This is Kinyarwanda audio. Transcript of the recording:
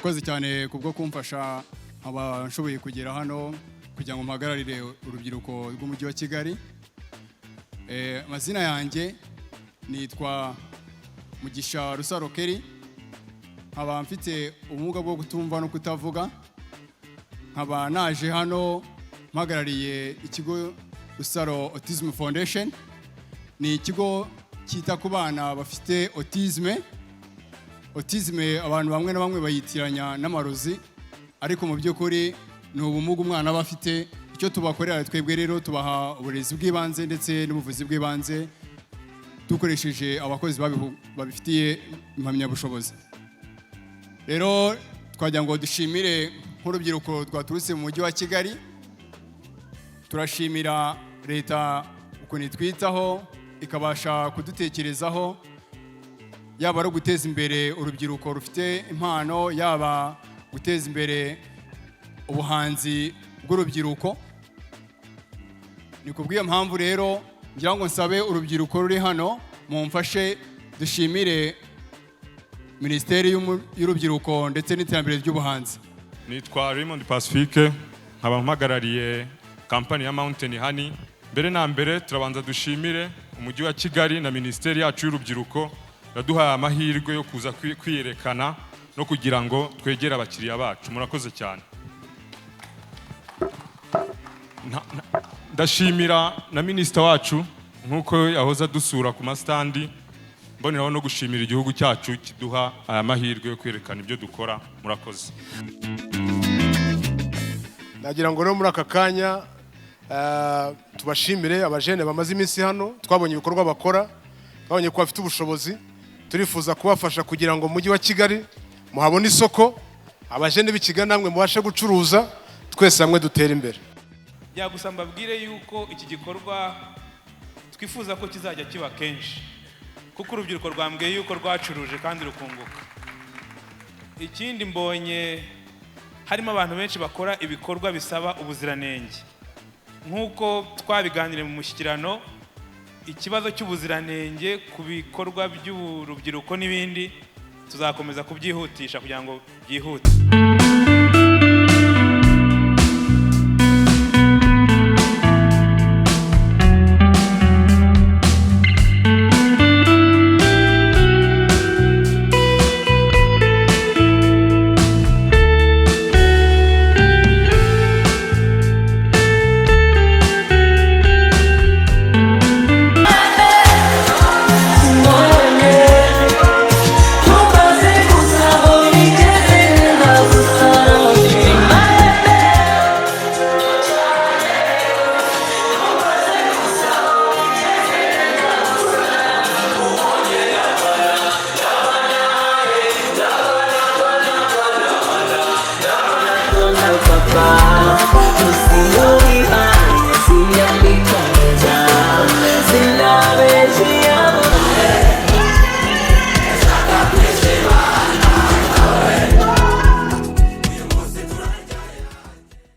murakoze cyane kubwo kumfasha abashoboye kugera hano kugira ngo mpagararire urubyiruko rw'umujyi wa Kigali. Amazina yanjye nitwa Mugisha Rusaro Kelly, nkaba mfite ubumuga bwo kutumva no kutavuga, nkaba naje hano mpagarariye ikigo Rusaro Autism Foundation. Ni ikigo cyita ku bana bafite autisme. Autisme abantu bamwe na bamwe bayitiranya n'amarozi, ariko mu by'ukuri ni ubumuga umwana aba afite. Icyo tubakorera twebwe rero tubaha uburezi bw'ibanze ndetse n'ubuvuzi bw'ibanze dukoresheje abakozi babifitiye impamyabushobozi. Rero twagira ngo dushimire nk'urubyiruko rwaturutse mu mujyi wa Kigali. Turashimira leta ukuntu itwitaho ikabasha kudutekerezaho, yaba ari guteza imbere urubyiruko rufite impano, yaba guteza imbere ubuhanzi bw'urubyiruko. Ni kubw'iyo mpamvu rero ngira ngo nsabe urubyiruko ruri hano mumfashe dushimire Minisiteri y'Urubyiruko ndetse n'iterambere ry'ubuhanzi. Nitwa Raymond Pacifique, nkaba mpagarariye kampani ya Mountain Honey. Mbere na mbere turabanza dushimire umujyi wa Kigali na Minisiteri yacu y'Urubyiruko yaduhaye amahirwe yo kuza kwiyerekana no kugira ngo twegere abakiriya bacu. Murakoze cyane. Ndashimira na Minisita wacu nkuko yahoza dusura ku mastandi, mboneraho no gushimira igihugu cyacu kiduha aya mahirwe yo kwerekana ibyo dukora. Murakoze. Nagira ngo rero muri aka kanya tubashimire abajene bamaze iminsi hano. Twabonye ibikorwa bakora, twabonye ko bafite ubushobozi. Turifuza kubafasha kugira ngo mujyi wa Kigali muhabone isoko, abajene b'ikiga namwe mubashe gucuruza, twese hamwe dutera imbere. Yagusa mbabwire yuko iki gikorwa twifuza ko kizajya kiba kenshi, kuko urubyiruko rwambwiye yuko rwacuruje kandi rukunguka. Ikindi mbonye harimo abantu benshi bakora ibikorwa bisaba ubuziranenge, nk'uko twabiganiriye mu mushyikirano. Ikibazo cy'ubuziranenge ku bikorwa by'urubyiruko n'ibindi tuzakomeza kubyihutisha kugira ngo byihute.